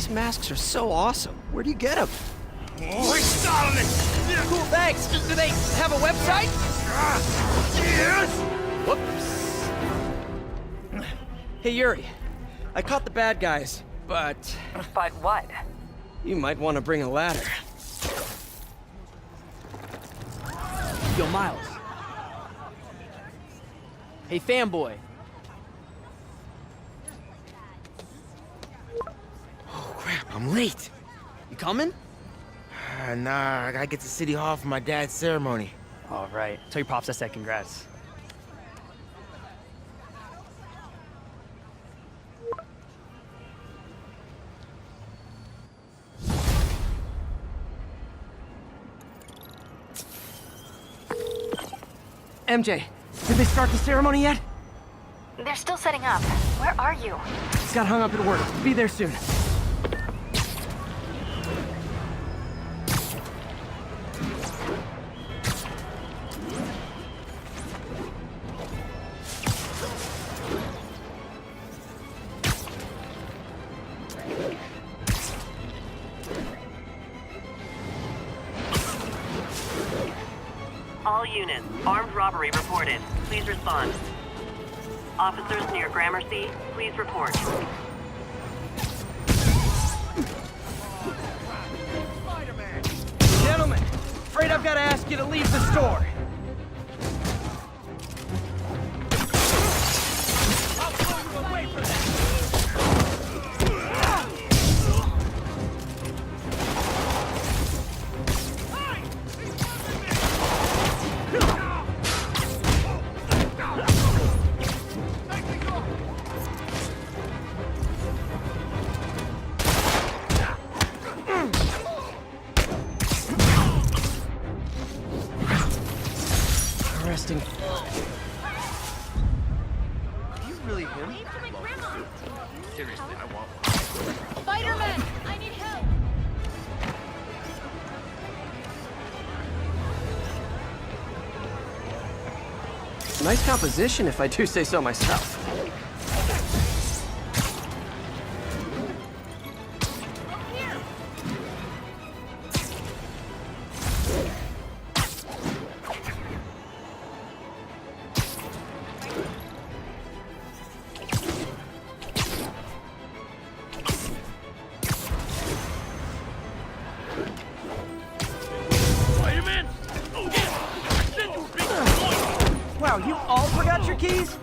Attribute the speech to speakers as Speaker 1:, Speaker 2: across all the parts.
Speaker 1: These masks are so awesome. Where do you get them?
Speaker 2: We're stalling it!
Speaker 1: Cool, thanks. Do they have a website?
Speaker 2: Yes!
Speaker 1: Whoops. Hey, Yuri. I caught the bad guys, but...
Speaker 3: But what?
Speaker 1: You might want to bring a ladder.
Speaker 4: Yo, Miles. Hey, fanboy.
Speaker 2: Oh, crap, I'm late.
Speaker 4: You coming?
Speaker 2: Nah, I gotta get to City Hall for my dad's ceremony.
Speaker 4: All right. Tell your pops I said congrats. MJ, did they start the ceremony yet?
Speaker 5: They're still setting up. Where are you?
Speaker 4: Got hung up at work. Be there soon.
Speaker 6: All units, armed robbery reported. Please respond. Officers near Gramercy, please report.
Speaker 1: Gentlemen, afraid I've got to ask you to leave the store. I'll pull you away from that. Arresting. Are you really him?
Speaker 2: Seriously, I want
Speaker 5: Spider-Man! I need help!
Speaker 1: Nice composition, if I do say so myself. Wow, you all forgot your keys?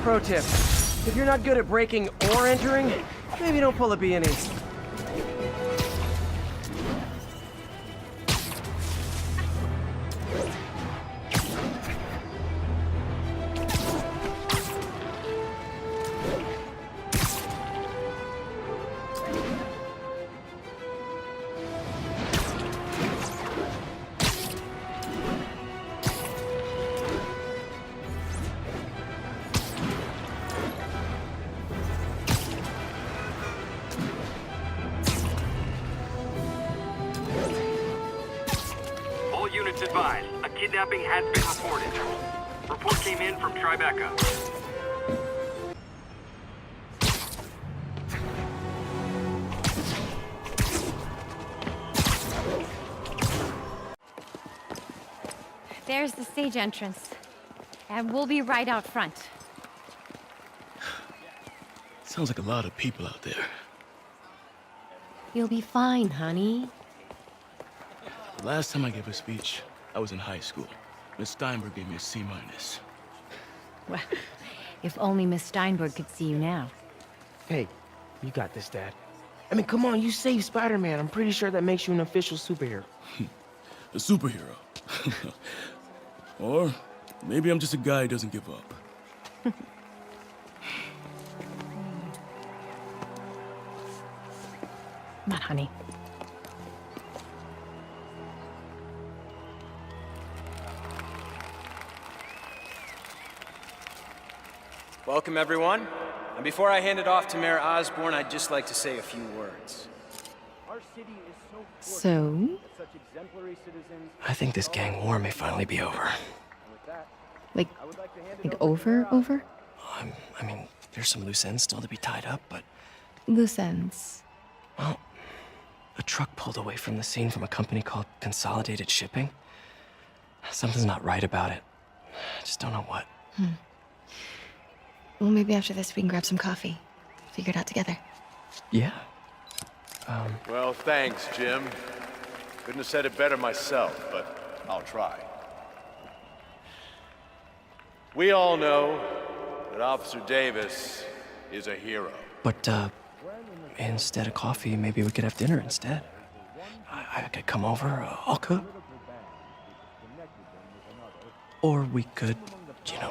Speaker 1: Pro tip, if you're not good at breaking or entering, maybe don't pull a B&E.
Speaker 7: All units advised, a kidnapping has been reported. Report came in from Tribeca.
Speaker 5: There's the stage entrance. And we'll be right out front.
Speaker 8: Sounds like a lot of people out there.
Speaker 5: You'll be fine, honey.
Speaker 8: The last time I gave a speech, I was in high school. Miss Steinberg gave me a C-.
Speaker 5: Well, if only Miss Steinberg could see you now.
Speaker 2: Hey, you got this, Dad. I mean, come on, you saved Spider-Man. I'm pretty sure that makes you an official superhero.
Speaker 8: A superhero. Or maybe I'm just a guy who doesn't give up.
Speaker 5: Come on, honey.
Speaker 3: Welcome, everyone. And before I hand it off to Mayor Osborne, I'd just like to say a few words.
Speaker 9: So?
Speaker 2: I think this gang war may finally be over.
Speaker 9: Like over?
Speaker 2: I mean, there's some loose ends still to be tied up, but...
Speaker 9: Loose ends.
Speaker 2: Well, a truck pulled away from the scene from a company called Consolidated Shipping. Something's not right about it. I just don't know what.
Speaker 9: Well, maybe after this we can grab some coffee. Figure it out together.
Speaker 2: Yeah.
Speaker 10: Well, thanks, Jim. Couldn't have said it better myself, but I'll try. We all know that Officer Davis is a hero.
Speaker 2: But, instead of coffee, maybe we could have dinner instead. I could come over, I'll cook. Or we could,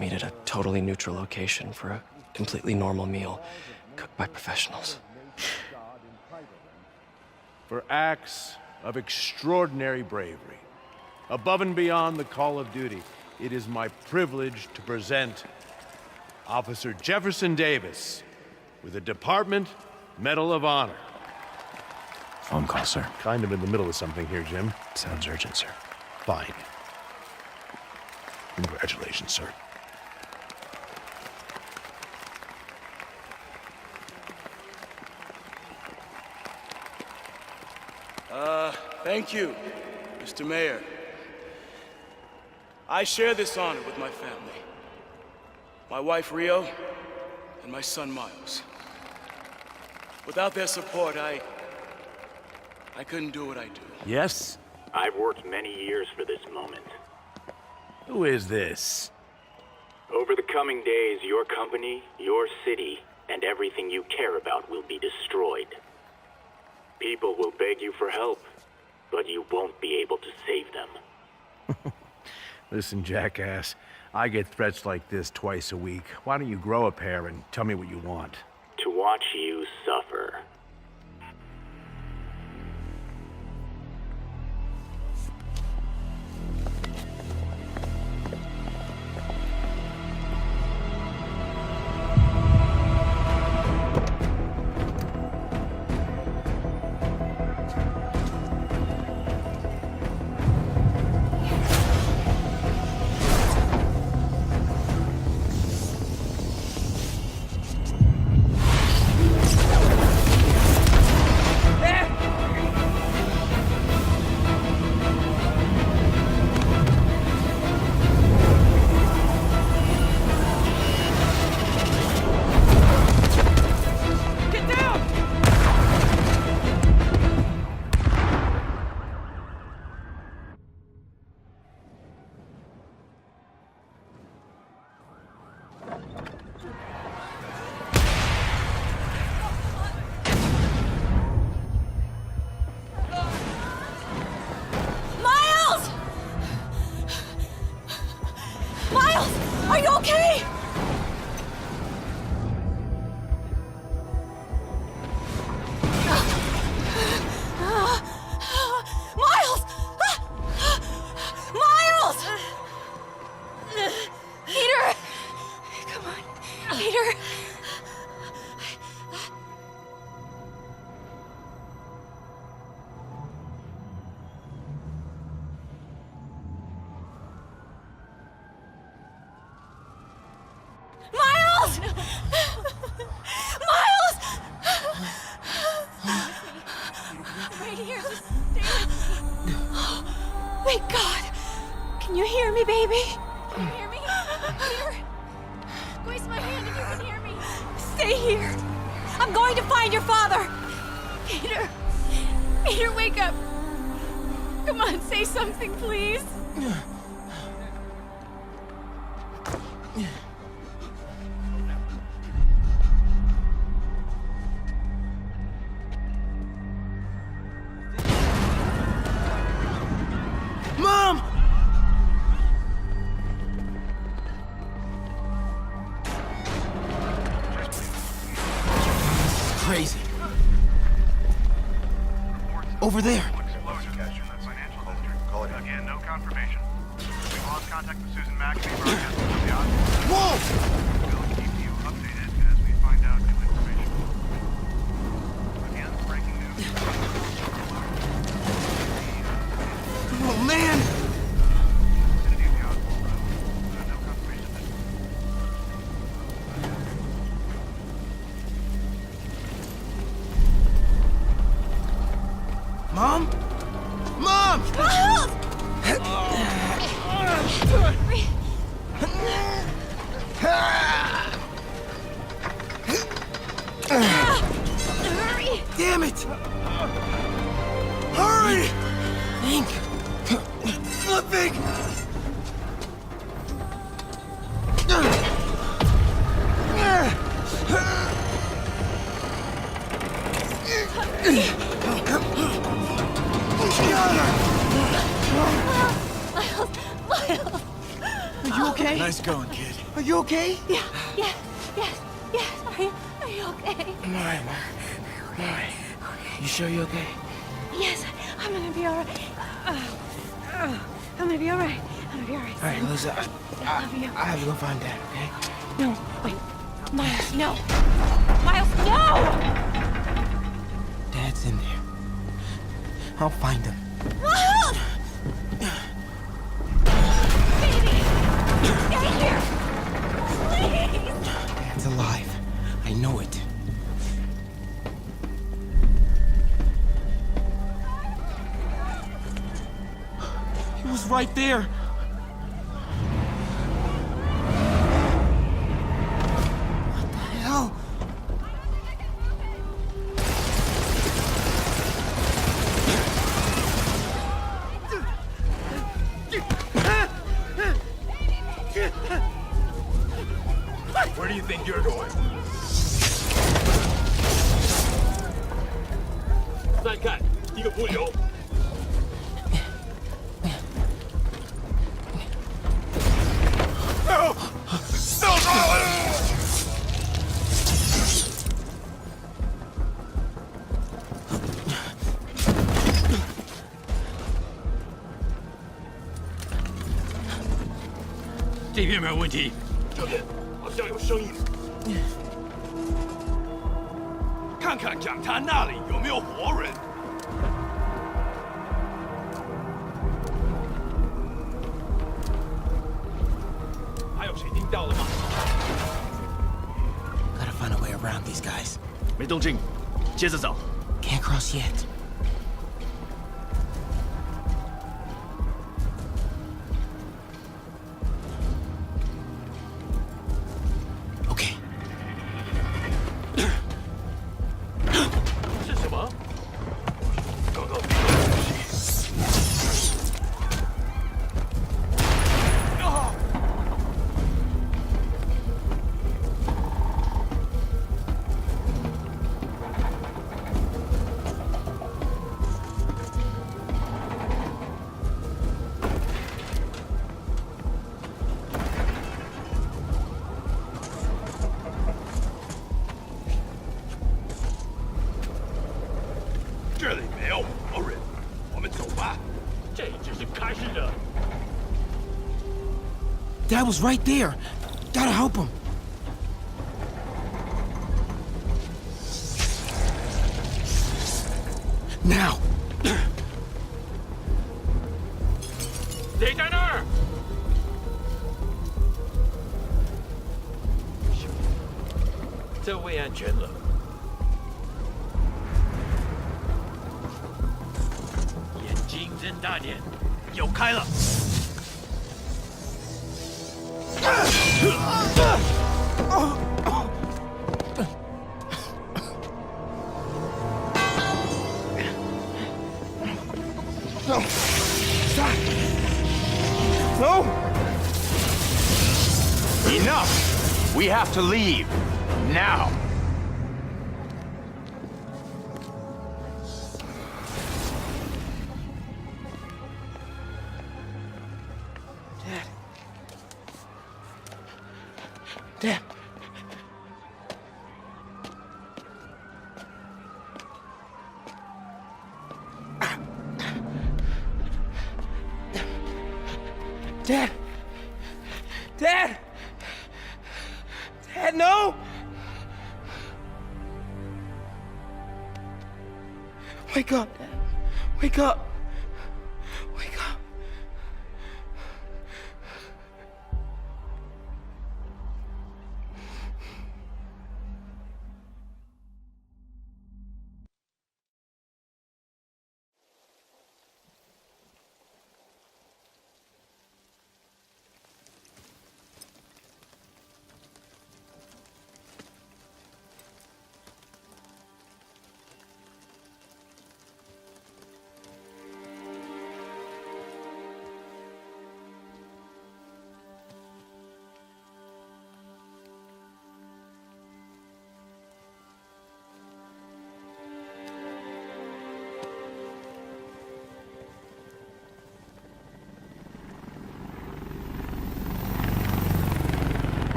Speaker 2: meet at a totally neutral location for a completely normal meal, cooked by professionals.
Speaker 10: For acts of extraordinary bravery, above and beyond the call of duty, it is my privilege to present Officer Jefferson Davis with the Department Medal of Honor.
Speaker 11: Phone call, sir.
Speaker 10: Kind of in the middle of something here, Jim.
Speaker 11: Sounds urgent, sir.
Speaker 10: Fine. Congratulations, sir.
Speaker 8: Thank you, Mr. Mayor. I share this honor with my family. My wife, Rio, and my son, Miles. Without their support, I couldn't do what I do.
Speaker 10: Yes?
Speaker 7: I've worked many years for this moment.
Speaker 10: Who is this?
Speaker 7: Over the coming days, your company, your city, and everything you care about will be destroyed. People will beg you for help, but you won't be able to save them.
Speaker 10: Listen, jackass, I get threats like this twice a week. Why don't you grow a pair and tell me what you want?
Speaker 7: To watch you suffer.
Speaker 5: Are you okay? Miles! Miles! Peter! Come on, Peter. Miles! Miles! Right here, just stay with me. Thank God. Can you hear me, baby? Can you hear me? Peter? Squeeze my hand if you can hear me. Stay here. I'm going to find your father. Peter. Peter, wake up. Come on, say something, please.
Speaker 2: Mom! Crazy. Over there.
Speaker 7: Again, no confirmation. We've lost contact with Susan McAfee.
Speaker 2: Whoa!
Speaker 7: We'll keep you
Speaker 4: Mom? Mom!
Speaker 5: Miles! Hurry!
Speaker 4: Damn it! Hurry! Hank! Flipping!
Speaker 5: Miles!
Speaker 4: Are you okay?
Speaker 12: Nice going, kid.
Speaker 4: Are you okay?
Speaker 5: Yeah. Are you okay?
Speaker 4: I'm alright, Mom. I'm alright. You sure you're okay?
Speaker 5: Yes, I'm gonna be alright. I'm gonna be alright. I'm gonna be alright.
Speaker 4: Alright, Melissa,
Speaker 5: I love you.
Speaker 4: I have to go find Dad, okay?
Speaker 5: No, wait. Miles, no. Miles, no!
Speaker 4: Dad's in there. I'll find him.
Speaker 5: Miles! Baby! Stay here! Please!
Speaker 4: Dad's alive. I know it. He was right there. What the hell?
Speaker 12: Where do you think you're going?
Speaker 13: 再看一个不留。
Speaker 12: 这边没有问题。
Speaker 13: 这边好像有声音。
Speaker 12: 看看讲坛那里有没有活人。
Speaker 13: 还有谁听到了吗？
Speaker 4: Gotta find a way around these guys.
Speaker 11: 没动静，接着找。
Speaker 4: Can't cross yet. Okay.
Speaker 13: 是什么？刚刚
Speaker 12: 这里没有活人，我们走吧。
Speaker 13: 这只是开始的。
Speaker 4: Dad was right there. Gotta help him. Now.
Speaker 13: 谁在那儿？这位安全了。眼睛睁大点。
Speaker 12: 有开了。
Speaker 4: No. Stop. No.
Speaker 7: Enough! We have to leave. Now!
Speaker 4: Dad. Dad! Dad! Dad, no! Wake up, Dad. Wake up. Wake up.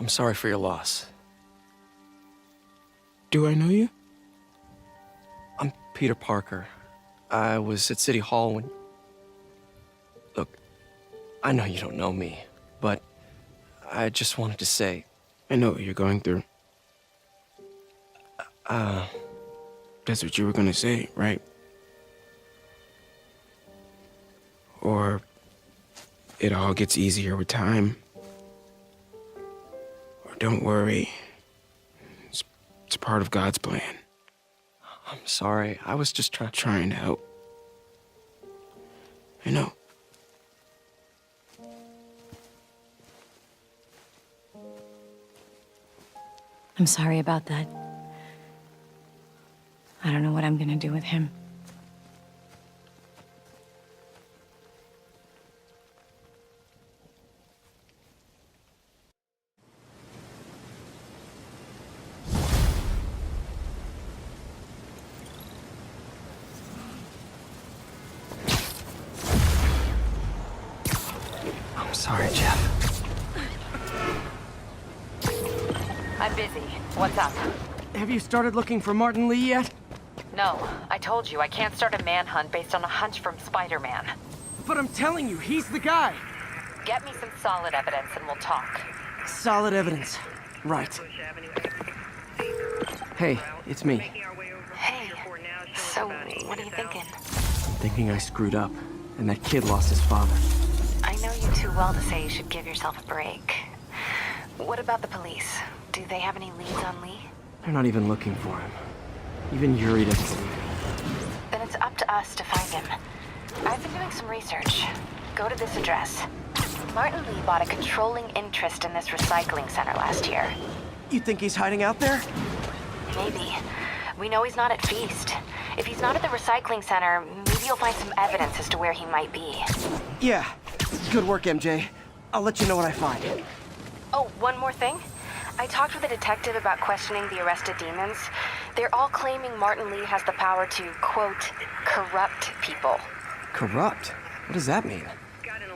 Speaker 2: I'm sorry for your loss.
Speaker 4: Do I know you?
Speaker 2: I'm Peter Parker. I was at City Hall when... Look, I know you don't know me, but I just wanted to say...
Speaker 4: I know what you're going through. That's what you were gonna say, right? Or it all gets easier with time. Or don't worry. It's part of God's plan.
Speaker 2: I'm sorry. I was just
Speaker 4: trying to help. I know.
Speaker 5: I'm sorry about that. I don't know what I'm gonna do with him.
Speaker 2: I'm sorry, Jeff.
Speaker 14: I'm busy. What's up?
Speaker 1: Have you started looking for Martin Lee yet?
Speaker 14: No, I told you I can't start a manhunt based on a hunch from Spider-Man.
Speaker 1: But I'm telling you, he's the guy.
Speaker 14: Get me some solid evidence and we'll talk.
Speaker 1: Solid evidence. Right. Hey, it's me.
Speaker 14: Hey, so what are you thinking?
Speaker 2: Thinking I screwed up, and that kid lost his father.
Speaker 14: I know you too well to say you should give yourself a break. What about the police? Do they have any leads on Lee?
Speaker 2: They're not even looking for him. Even Yuri doesn't believe me.
Speaker 14: Then it's up to us to find him. I've been doing some research. Go to this address. Martin Lee bought a controlling interest in this recycling center last year.
Speaker 1: You think he's hiding out there?
Speaker 14: Maybe. We know he's not at Feast. If he's not at the recycling center, maybe you'll find some evidence as to where he might be.
Speaker 1: Yeah. Good work, MJ. I'll let you know what I find.
Speaker 14: Oh, one more thing. I talked with a detective about questioning the arrested demons. They're all claiming Martin Lee has the power to, quote, corrupt people.
Speaker 2: Corrupt? What does that mean?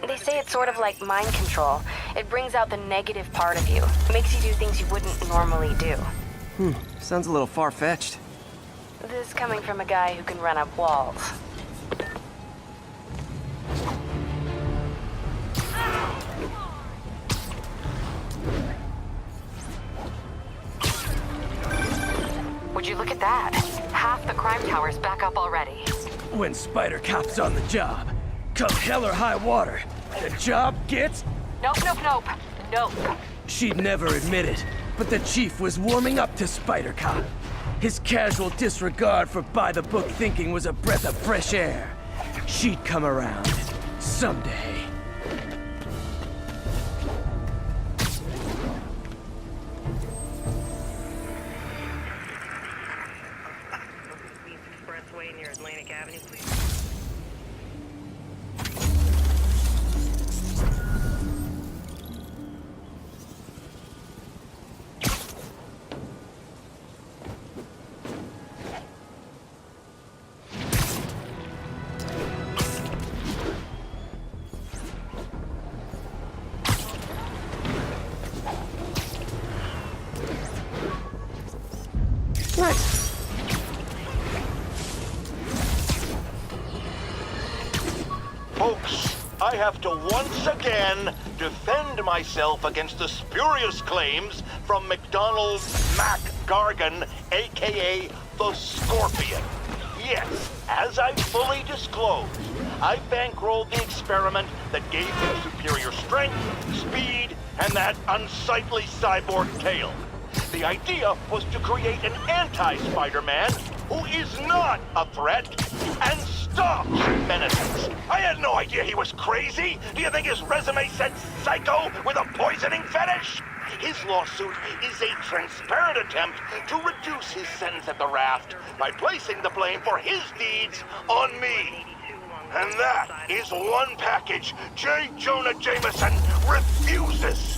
Speaker 14: They say it's sort of like mind control. It brings out the negative part of you. Makes you do things you wouldn't normally do.
Speaker 1: Sounds a little far-fetched.
Speaker 14: This coming from a guy who can run up walls. Would you look at that? Half the crime tower's back up already.
Speaker 3: When Spider Cop's on the job, come hell or high water, the job gets...
Speaker 14: Nope, nope, nope. Nope.
Speaker 3: She'd never admit it, but the chief was warming up to Spider Cop. His casual disregard for by-the-book thinking was a breath of fresh air. She'd come around. Someday.
Speaker 6: Expressway near Atlantic Avenue, please.
Speaker 1: Nice.
Speaker 15: Folks, I have to once again defend myself against the spurious claims from McDonald Mac Gargan, aka the Scorpion. Yes, as I fully disclosed, I bankrolled the experiment that gave him superior strength, speed, and that unsightly cyborg tail. The idea was to create an anti-Spider-Man who is not a threat and stops menaces. I had no idea he was crazy. Do you think his resume said psycho with a poisoning fetish? His lawsuit is a transparent attempt to reduce his sentence at the raft by placing the blame for his deeds on me. And that is one package J. Jonah Jameson refuses.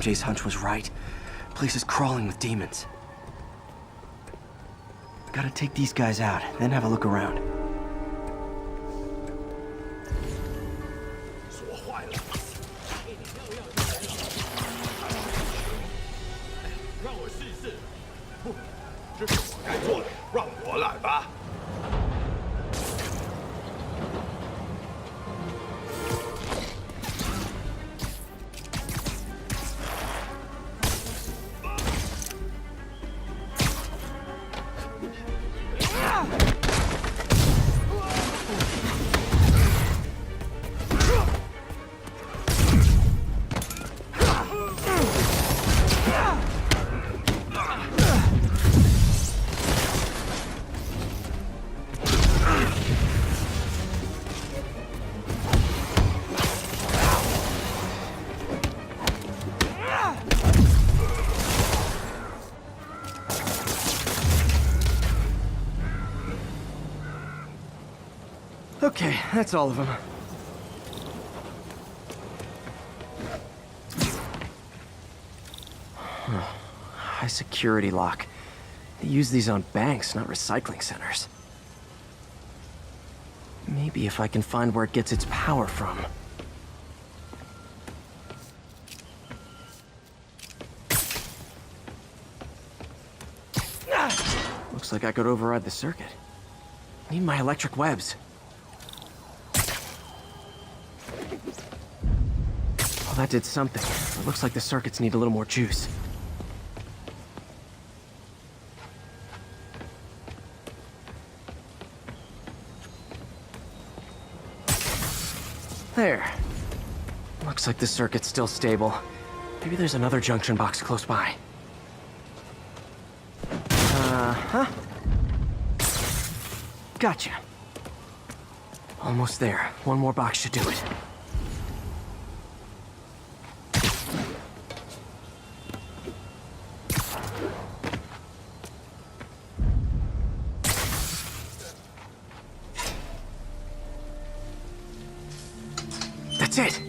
Speaker 1: MJ's hunch was right. Place is crawling with demons. Gotta take these guys out, then have a look around.
Speaker 13: 锁坏了，让我试试。不，这是我该做的，让我来吧。
Speaker 1: Okay, that's all of them. High security lock. They use these on banks, not recycling centers. Maybe if I can find where it gets its power from. Looks like I could override the circuit. Need my electric webs. Well, that did something. It looks like the circuits need a little more juice. There. Looks like the circuit's still stable. Maybe there's another junction box close by. Uh-huh. Gotcha. Almost there. One more box should do it. That's it!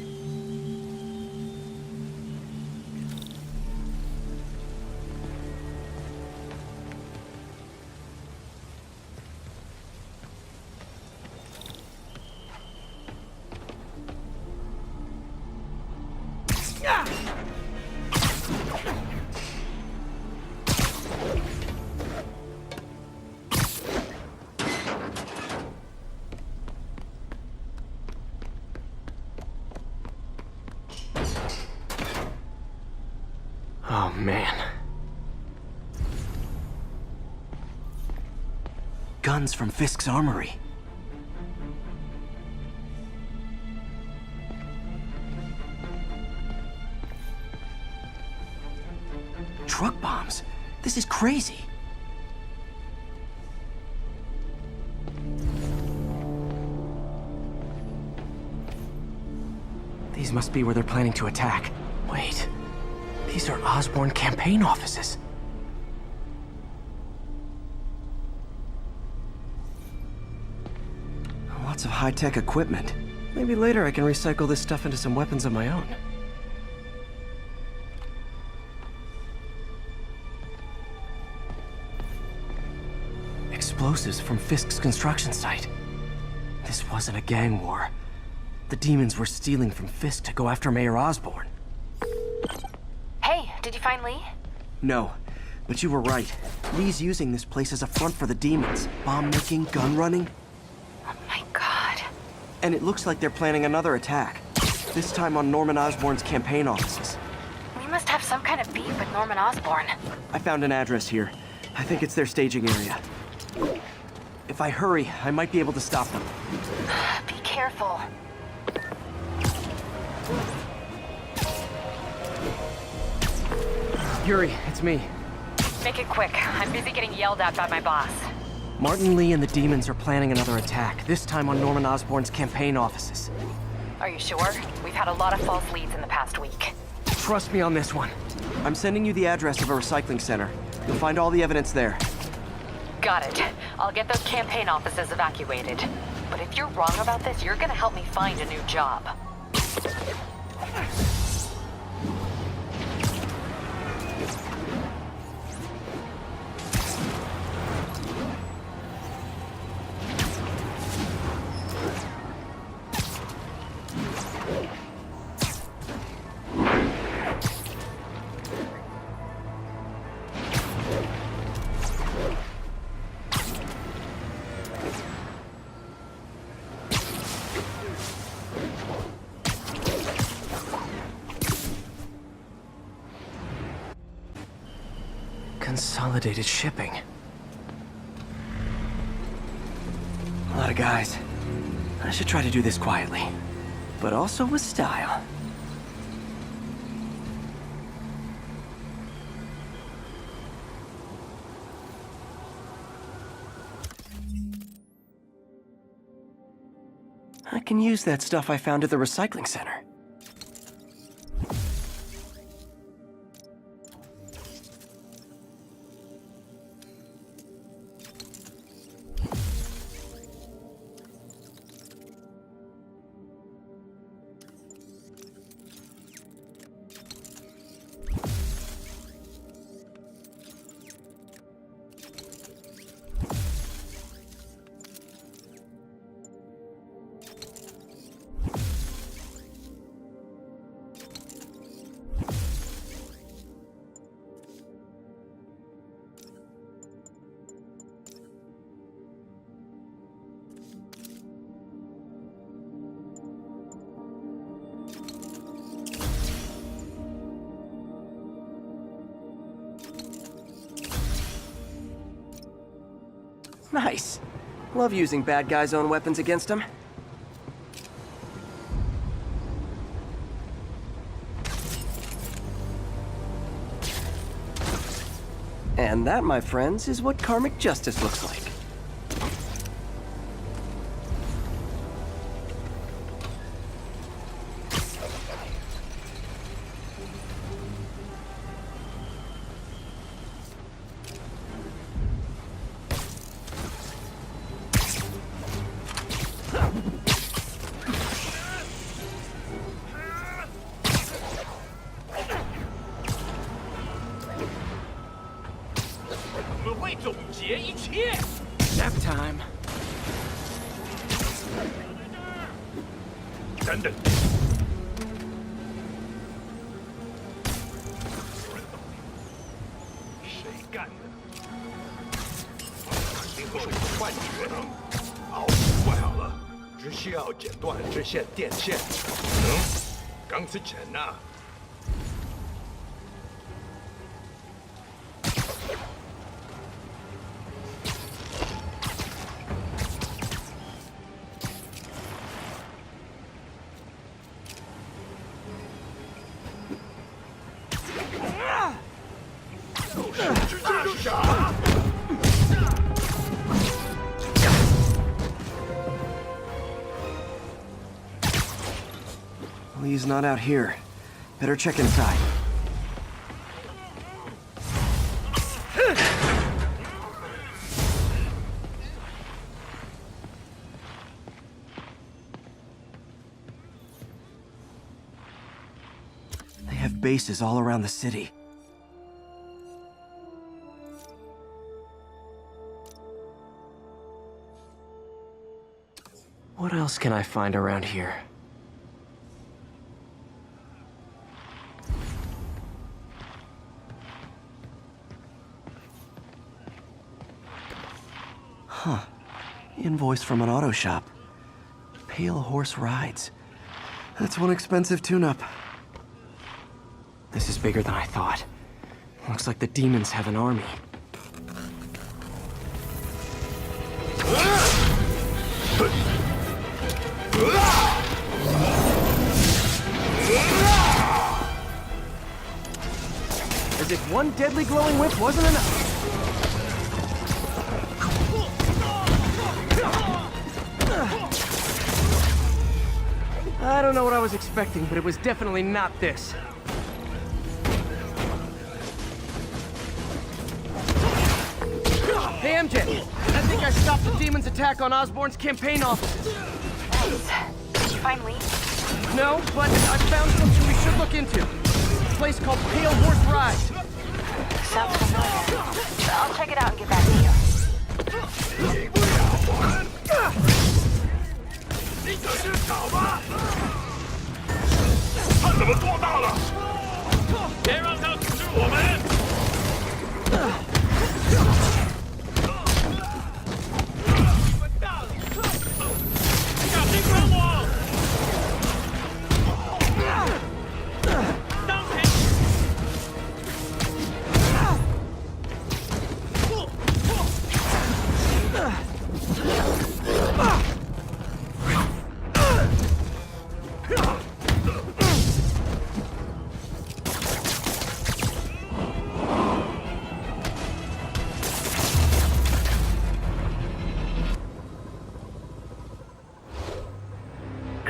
Speaker 1: Oh, man. Guns from Fisk's armory. Truck bombs? This is crazy. These must be where they're planning to attack. Wait. These are Osborn campaign offices. Lots of high-tech equipment. Maybe later I can recycle this stuff into some weapons of my own. Explosives from Fisk's construction site. This wasn't a gang war. The demons were stealing from Fisk to go after Mayor Osborn.
Speaker 14: Hey, did you find Lee?
Speaker 1: No, but you were right. Lee's using this place as a front for the demons. Bomb-making, gun-running.
Speaker 14: Oh my god.
Speaker 1: And it looks like they're planning another attack. This time on Norman Osborn's campaign offices.
Speaker 14: We must have some kind of beef with Norman Osborn.
Speaker 1: I found an address here. I think it's their staging area. If I hurry, I might be able to stop them.
Speaker 14: Be careful.
Speaker 1: Yuri, it's me.
Speaker 14: Make it quick. I'm busy getting yelled at by my boss.
Speaker 1: Martin Lee and the demons are planning another attack, this time on Norman Osborn's campaign offices.
Speaker 14: Are you sure? We've had a lot of false leads in the past week.
Speaker 1: Trust me on this one. I'm sending you the address of a recycling center. You'll find all the evidence there.
Speaker 14: Got it. I'll get those campaign offices evacuated. But if you're wrong about this, you're gonna help me find a new job.
Speaker 1: Consolidated shipping. A lot of guys. I should try to do this quietly, but also with style. I can use that stuff I found at the recycling center. Nice. Love using bad guys' own weapons against them. And that, my friends, is what karmic justice looks like. Nap time.
Speaker 13: 等等，谁干的？肯定会是个幻觉。好，怪好了，只需要剪断这线电线。钢丝剪呐。
Speaker 1: Lee's not out here. Better check inside. They have bases all around the city. What else can I find around here? Huh. Invoice from an auto shop. Pale Horse Rides. That's one expensive tune-up. This is bigger than I thought. Looks like the demons have an army. As if one deadly glowing whip wasn't enough. I don't know what I was expecting, but it was definitely not this. Hey, MJ, I think I stopped the demon's attack on Osborn's campaign offices.
Speaker 14: Did you find Lee?
Speaker 1: No, but I found something we should look into. A place called Pale Horse Ride.
Speaker 14: Sounds familiar. I'll check it out and get back to you.
Speaker 13: 你这是搞吧？他怎么做到了？别让他阻止我们！小心看我！当心！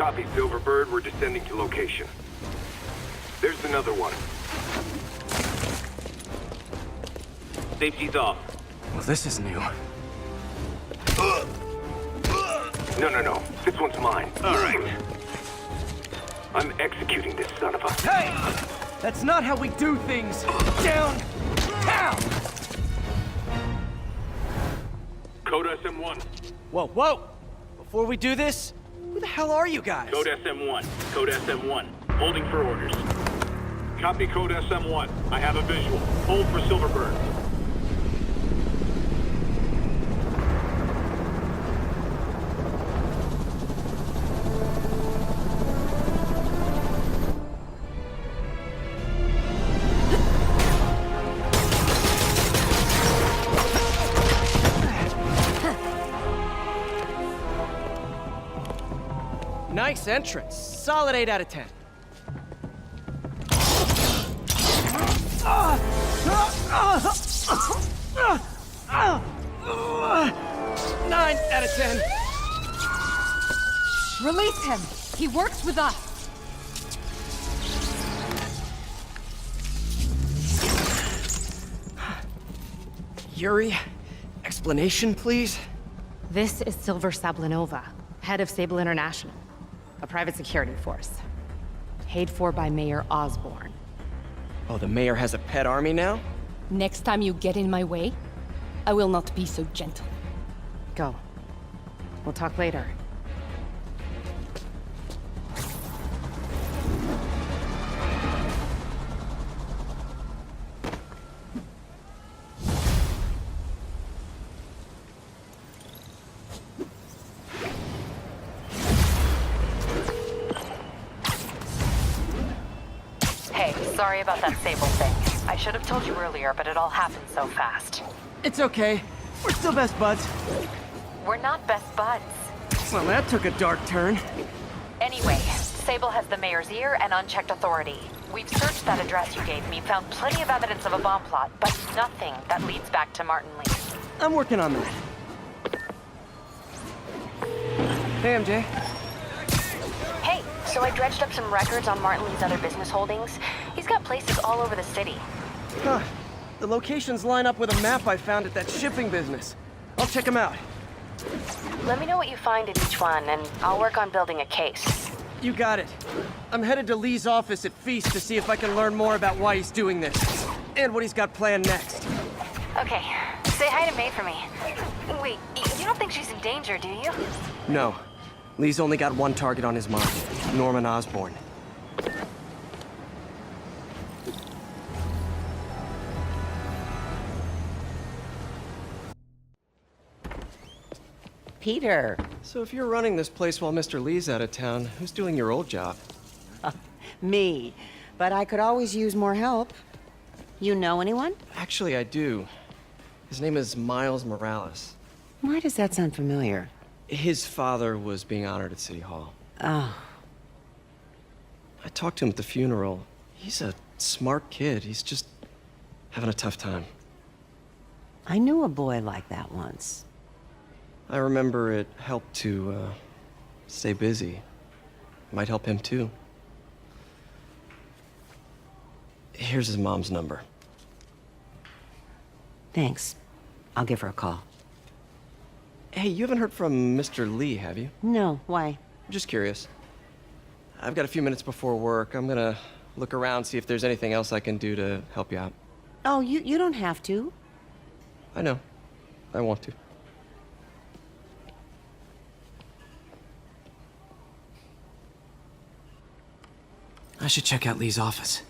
Speaker 16: Copy, Silverbird. We're descending to location. There's another one. Safety's off.
Speaker 1: Well, this is new.
Speaker 16: No. This one's mine. All right. I'm executing this son of a...
Speaker 3: Hey! That's not how we do things! Downtown!
Speaker 16: Code SM1.
Speaker 3: Whoa! Before we do this, who the hell are you guys?
Speaker 16: Code SM1. Code SM1. Holding for orders. Copy Code SM1. I have a visual. Hold for Silverbird.
Speaker 3: Nice entrance. Solid 8 out of 10. 9 out of 10.
Speaker 5: Release him. He works with us.
Speaker 3: Yuri, explanation, please?
Speaker 14: This is Silver Sablinova, head of Sable International, a private security force. Paid for by Mayor Osborne.
Speaker 3: Oh, the mayor has a pet army now?
Speaker 5: Next time you get in my way, I will not be so gentle.
Speaker 14: Go. We'll talk later. Hey, sorry about that Sable thing. I should have told you earlier, but it all happened so fast.
Speaker 3: It's okay. We're still best buds.
Speaker 14: We're not best buds.
Speaker 3: Well, that took a dark turn.
Speaker 14: Anyway, Sable has the mayor's ear and unchecked authority. We've searched that address you gave me, found plenty of evidence of a bomb plot, but nothing that leads back to Martin Lee.
Speaker 3: I'm working on that. Hey, MJ.
Speaker 14: Hey, so I dredged up some records on Martin Lee's other business holdings. He's got places all over the city.
Speaker 3: Huh. The locations line up with a map I found at that shipping business. I'll check them out.
Speaker 14: Let me know what you find in each one, and I'll work on building a case.
Speaker 3: You got it. I'm headed to Lee's office at Feast to see if I can learn more about why he's doing this. And what he's got planned next.
Speaker 14: Okay, say hi to May for me. Wait, you don't think she's in danger, do you?
Speaker 3: No. Lee's only got one target on his mind. Norman Osborn.
Speaker 17: Peter.
Speaker 2: So if you're running this place while Mr. Lee's out of town, who's doing your old job?
Speaker 17: Me. But I could always use more help. You know anyone?
Speaker 2: Actually, I do. His name is Miles Morales.
Speaker 17: Why does that sound familiar?
Speaker 2: His father was being honored at City Hall.
Speaker 17: Oh.
Speaker 2: I talked to him at the funeral. He's a smart kid. He's just having a tough time.
Speaker 17: I knew a boy like that once.
Speaker 2: I remember it helped to, stay busy. Might help him, too. Here's his mom's number.
Speaker 17: Thanks. I'll give her a call.
Speaker 2: Hey, you haven't heard from Mr. Lee, have you?
Speaker 17: No, why?
Speaker 2: I'm just curious. I've got a few minutes before work. I'm gonna look around, see if there's anything else I can do to help you out.
Speaker 17: Oh, you don't have to.
Speaker 2: I know. I want to.
Speaker 1: I should check out Lee's office.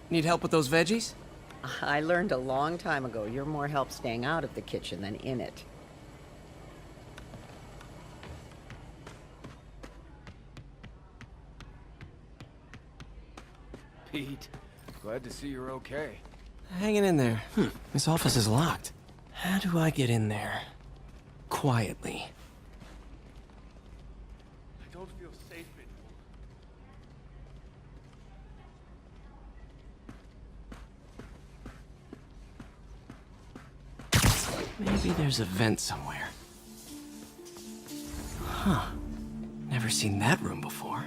Speaker 3: Need help with those veggies?
Speaker 17: I learned a long time ago you're more help staying out of the kitchen than in it.
Speaker 12: Pete, glad to see you're okay.
Speaker 1: Hanging in there. This office is locked. How do I get in there? Quietly.
Speaker 12: I don't feel safe anymore.
Speaker 1: Maybe there's a vent somewhere. Huh. Never seen that room before.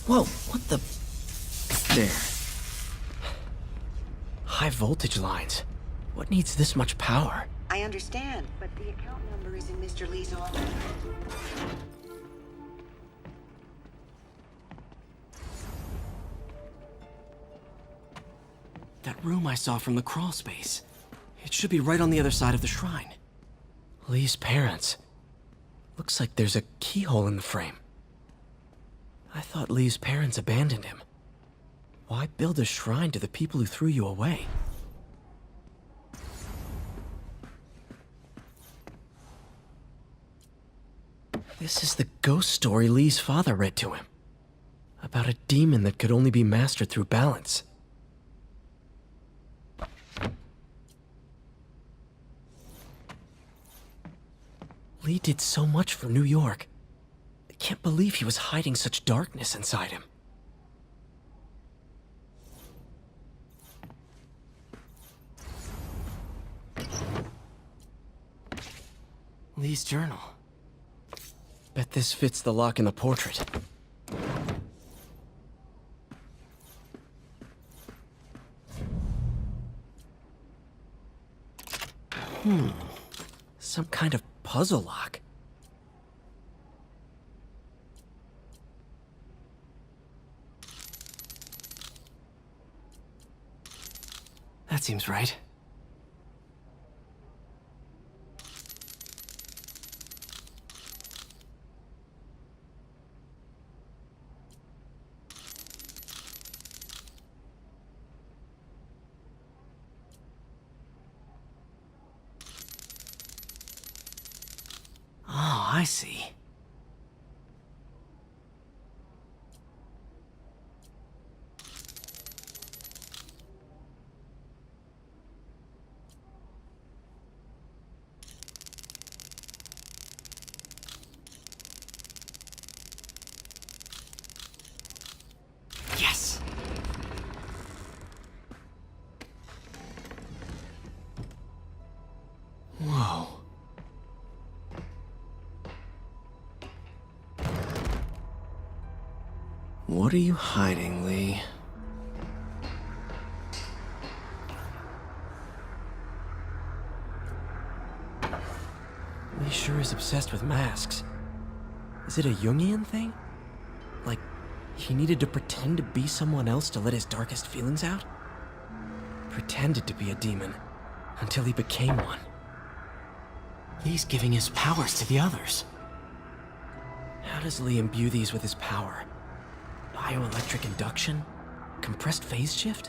Speaker 1: Whoa, what the... There. High voltage lines. What needs this much power?
Speaker 17: I understand, but the account number is in Mr. Lee's office.
Speaker 1: That room I saw from the crawl space. It should be right on the other side of the shrine. Lee's parents. Looks like there's a keyhole in the frame. I thought Lee's parents abandoned him. Why build a shrine to the people who threw you away? This is the ghost story Lee's father read to him. About a demon that could only be mastered through balance. Lee did so much for New York. I can't believe he was hiding such darkness inside him. Lee's journal. Bet this fits the lock in the portrait. Some kind of puzzle lock. That seems right. Oh, I see. Yes! Whoa. What are you hiding, Lee? Lee sure is obsessed with masks. Is it a Jungian thing? Like, he needed to pretend to be someone else to let his darkest feelings out? Pretended to be a demon, until he became one. Lee's giving his powers to the others. How does Lee imbue these with his power? Bioelectric induction? Compressed phase shift?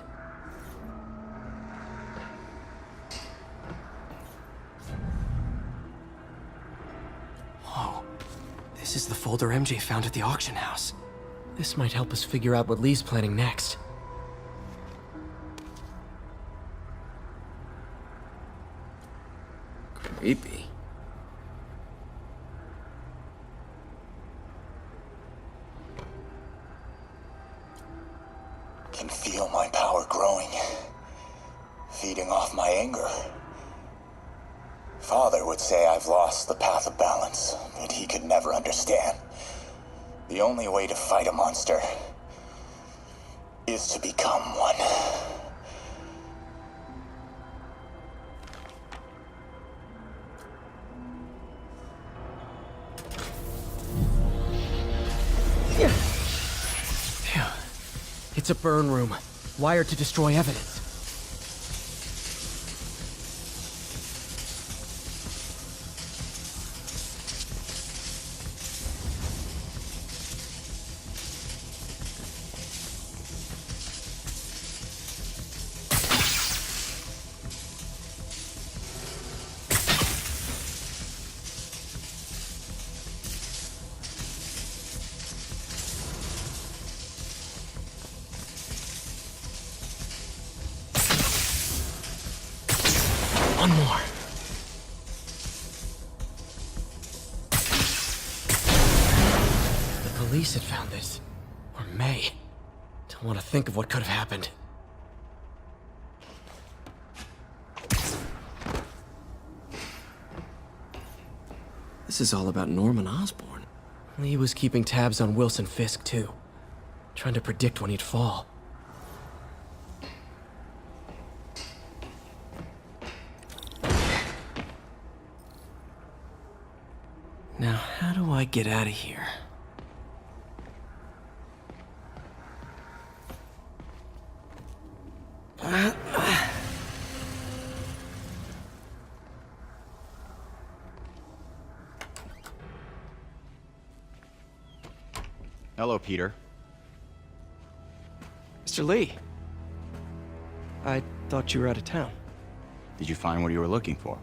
Speaker 1: Whoa. This is the folder MJ found at the auction house. This might help us figure out what Lee's planning next. Creepy.
Speaker 18: Can feel my power growing, feeding off my anger. Father would say I've lost the path of balance, but he could never understand. The only way to fight a monster is to become one.
Speaker 1: Phew. It's a burn room, wired to destroy evidence. One more. The police had found this. Or May. Don't I want to think of what could have happened. This is all about Norman Osborn. Lee was keeping tabs on Wilson Fisk, too. Trying to predict when he'd fall. Now, how do I get out of here?
Speaker 11: Hello, Peter.
Speaker 2: Mr. Lee. I thought you were out of town.
Speaker 11: Did you find what you were looking for?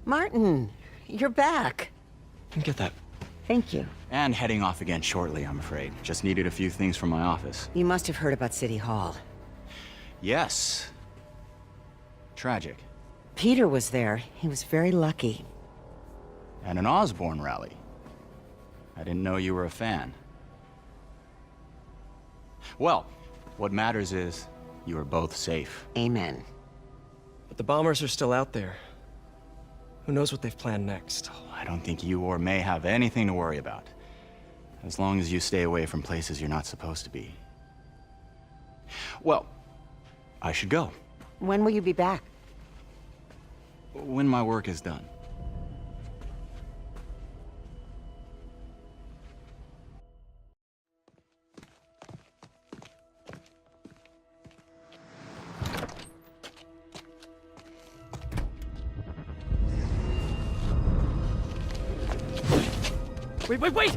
Speaker 17: Martin, you're back.
Speaker 2: Get that.
Speaker 17: Thank you.
Speaker 11: And heading off again shortly, I'm afraid. Just needed a few things from my office.
Speaker 17: You must have heard about City Hall.
Speaker 11: Yes. Tragic.
Speaker 17: Peter was there. He was very lucky.
Speaker 11: At an Osborn rally. I didn't know you were a fan. Well, what matters is you are both safe.
Speaker 17: Amen.
Speaker 2: But the bombers are still out there. Who knows what they've planned next?
Speaker 11: Oh, I don't think you or May have anything to worry about. As long as you stay away from places you're not supposed to be. Well, I should go.
Speaker 17: When will you be back?
Speaker 11: When my work is done.
Speaker 2: Wait, wait!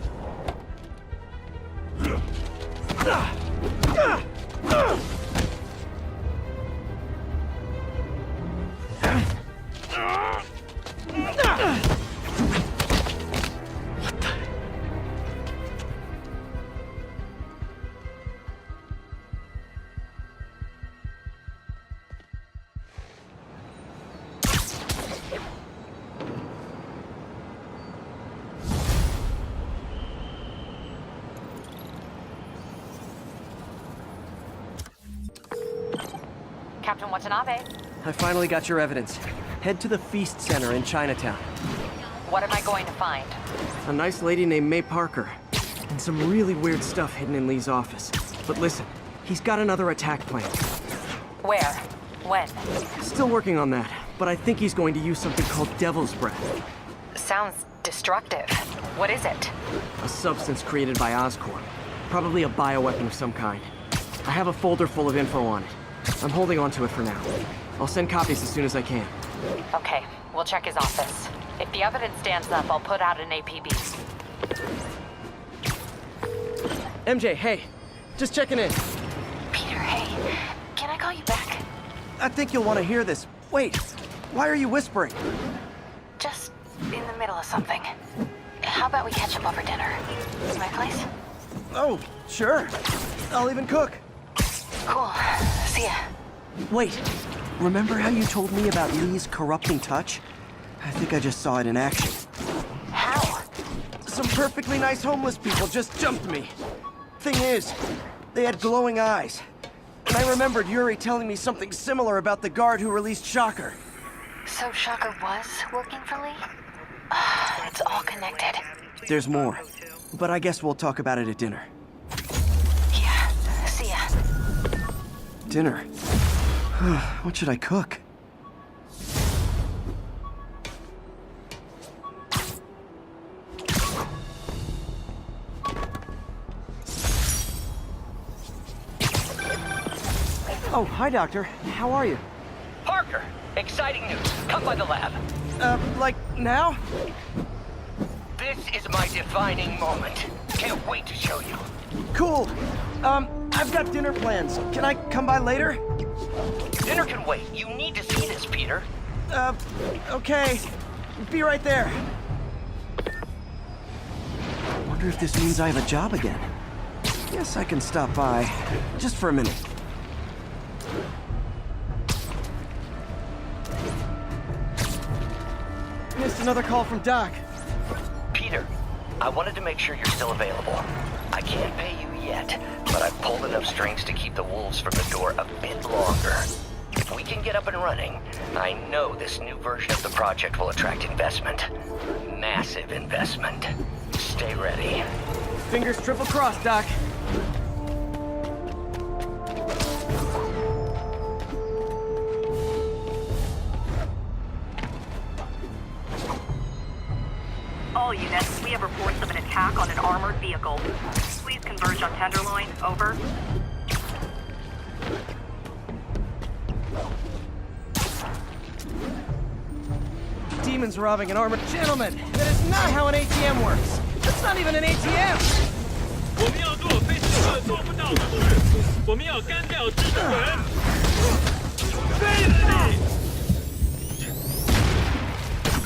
Speaker 6: Captain Watanabe.
Speaker 2: I finally got your evidence. Head to the Feast Center in Chinatown.
Speaker 6: What am I going to find?
Speaker 2: A nice lady named May Parker. And some really weird stuff hidden in Lee's office. But listen, he's got another attack plan.
Speaker 6: Where? When?
Speaker 2: Still working on that, but I think he's going to use something called Devil's Breath.
Speaker 6: Sounds destructive. What is it?
Speaker 2: A substance created by Oscorp. Probably a bioweapon of some kind. I have a folder full of info on it. I'm holding on to it for now. I'll send copies as soon as I can.
Speaker 6: Okay, we'll check his office. If the evidence stands up, I'll put out an APB.
Speaker 2: MJ, hey. Just checking in.
Speaker 14: Peter, hey. Can I call you back?
Speaker 2: I think you'll want to hear this. Wait, why are you whispering?
Speaker 14: Just in the middle of something. How about we catch up over dinner? My place?
Speaker 2: Oh, sure. I'll even cook.
Speaker 14: Cool. See ya.
Speaker 2: Wait, remember how you told me about Lee's corrupting touch? I think I just saw it in action.
Speaker 14: How?
Speaker 2: Some perfectly nice homeless people just jumped me. Thing is, they had glowing eyes. And I remembered Yuri telling me something similar about the guard who released Shocker.
Speaker 14: So Shocker was working for Lee? It's all connected.
Speaker 2: There's more, but I guess we'll talk about it at dinner.
Speaker 14: Yeah, see ya.
Speaker 2: Dinner? What should I cook? Oh, hi, Doctor. How are you?
Speaker 19: Parker, exciting news. Come by the lab.
Speaker 2: Like now?
Speaker 19: This is my defining moment. Can't wait to show you.
Speaker 2: Cool. I've got dinner plans. Can I come by later?
Speaker 19: Dinner can wait. You need to see this, Peter.
Speaker 2: Okay. Be right there. Wonder if this means I have a job again. Guess I can stop by. Just for a minute. Missed another call from Doc.
Speaker 19: Peter, I wanted to make sure you're still available. I can't pay you yet, but I've pulled enough strings to keep the wolves from the door a bit longer. If we can get up and running, I know this new version of the project will attract investment. Massive investment. Stay ready.
Speaker 3: Fingers triple crossed, Doc.
Speaker 6: All units, we have reports of an attack on an armored vehicle. Please converge on Tenderloin. Over.
Speaker 3: Demons robbing an armored gentleman. That is not how an ATM works. That's not even an ATM.
Speaker 12: 我们要做非刺客做不到的事，我们要干掉蜘蛛人。飞你！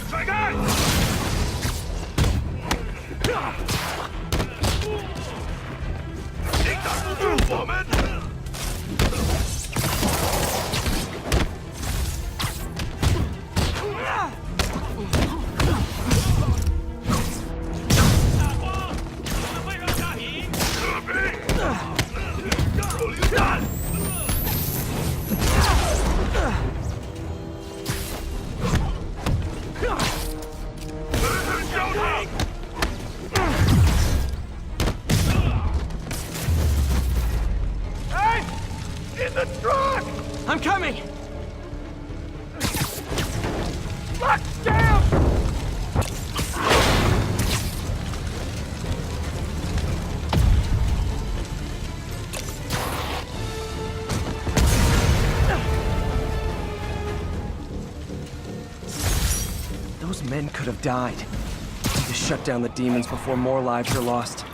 Speaker 12: 甩开！你挡不住我们！
Speaker 3: I'm coming! Lock down! Those men could have died. To shut down the demons before more lives are lost.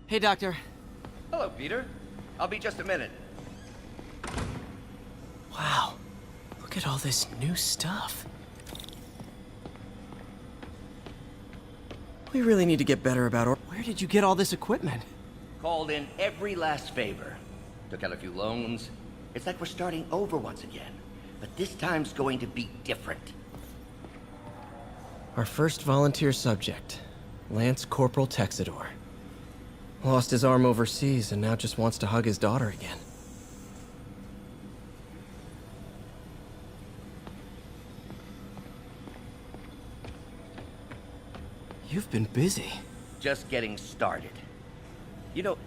Speaker 3: Hey, Doctor.
Speaker 19: Hello, Peter. I'll be just a minute.
Speaker 1: Wow. Look at all this new stuff.
Speaker 3: We really need to get better about where did you get all this equipment?
Speaker 19: Called in every last favor. Took out a few loans. It's like we're starting over once again. But this time's going to be different.
Speaker 1: Our first volunteer subject, Lance Corporal Texador. Lost his arm overseas and now just wants to hug his daughter again. You've been busy.
Speaker 19: Just getting started. You know,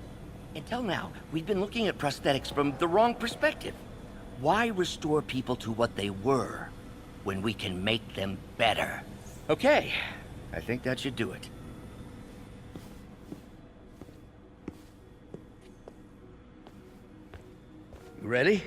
Speaker 19: until now, we've been looking at prosthetics from the wrong perspective. Why restore people to what they were when we can make them better? Okay, I think that should do it. You ready?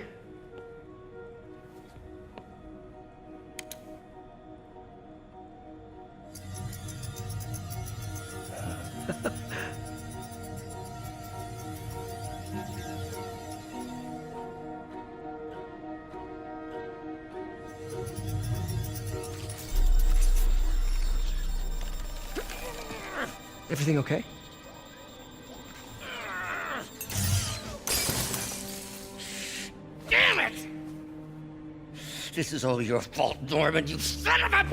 Speaker 3: Everything okay?
Speaker 19: Damn it! This is all your fault, Norman, you son of a...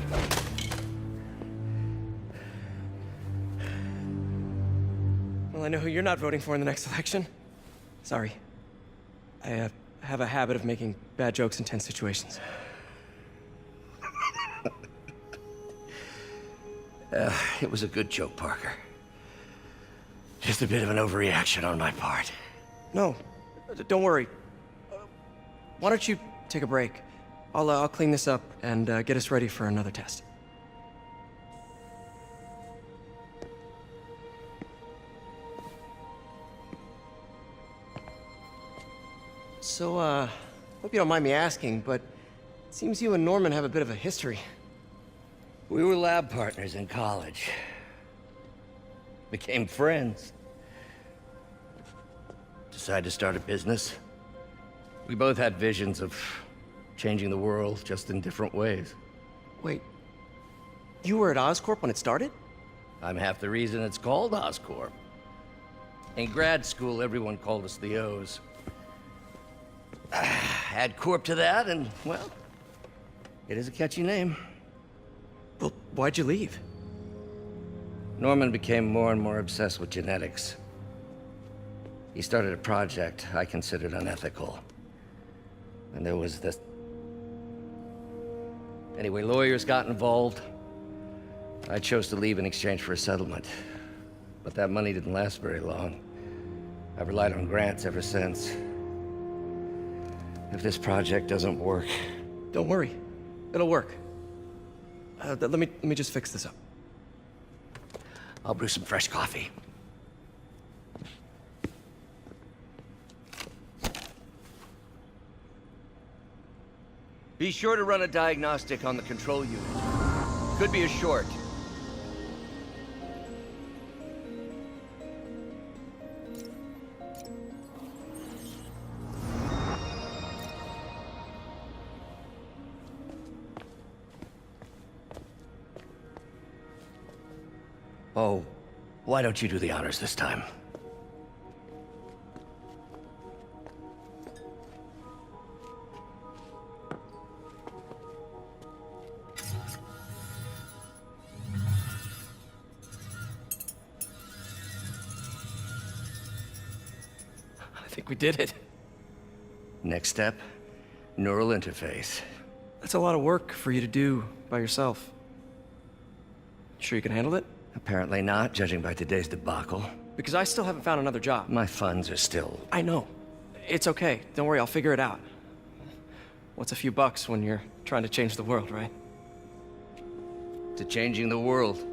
Speaker 3: Well, I know who you're not voting for in the next election. Sorry. I have a habit of making bad jokes in tense situations.
Speaker 19: It was a good joke, Parker. Just a bit of an overreaction on my part.
Speaker 3: No, don't worry. Why don't you take a break? I'll clean this up and get us ready for another test. So, hope you don't mind me asking, but it seems you and Norman have a bit of a history.
Speaker 19: We were lab partners in college. Became friends. Decided to start a business. We both had visions of changing the world, just in different ways.
Speaker 2: Wait, you were at Oscorp when it started?
Speaker 19: I'm half the reason it's called Oscorp. In grad school, everyone called us the O's. Add Corp to that, and, well, it is a catchy name.
Speaker 2: Well, why'd you leave?
Speaker 19: Norman became more and more obsessed with genetics. He started a project I considered unethical. And there was this... Anyway, lawyers got involved. I chose to leave in exchange for a settlement. But that money didn't last very long. I've relied on grants ever since. If this project doesn't work...
Speaker 2: Don't worry. It'll work. Let me just fix this up.
Speaker 19: I'll brew some fresh coffee. Be sure to run a diagnostic on the control unit. Could be a short. Oh, why don't you do the honors this time?
Speaker 2: I think we did it.
Speaker 19: Next step, neural interface.
Speaker 2: That's a lot of work for you to do by yourself. Sure you can handle it?
Speaker 19: Apparently not, judging by today's debacle.
Speaker 2: Because I still haven't found another job.
Speaker 19: My funds are still...
Speaker 2: I know. It's okay. Don't worry, I'll figure it out. What's a few bucks when you're trying to change the world, right?
Speaker 19: To changing the world.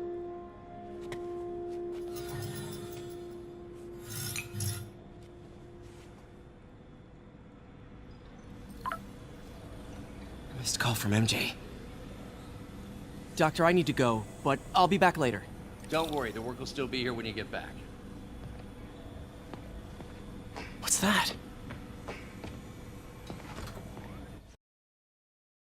Speaker 2: Missed call from MJ. Doctor, I need to go, but I'll be back later.
Speaker 19: Don't worry, the work will still be here when you get back.
Speaker 2: What's that?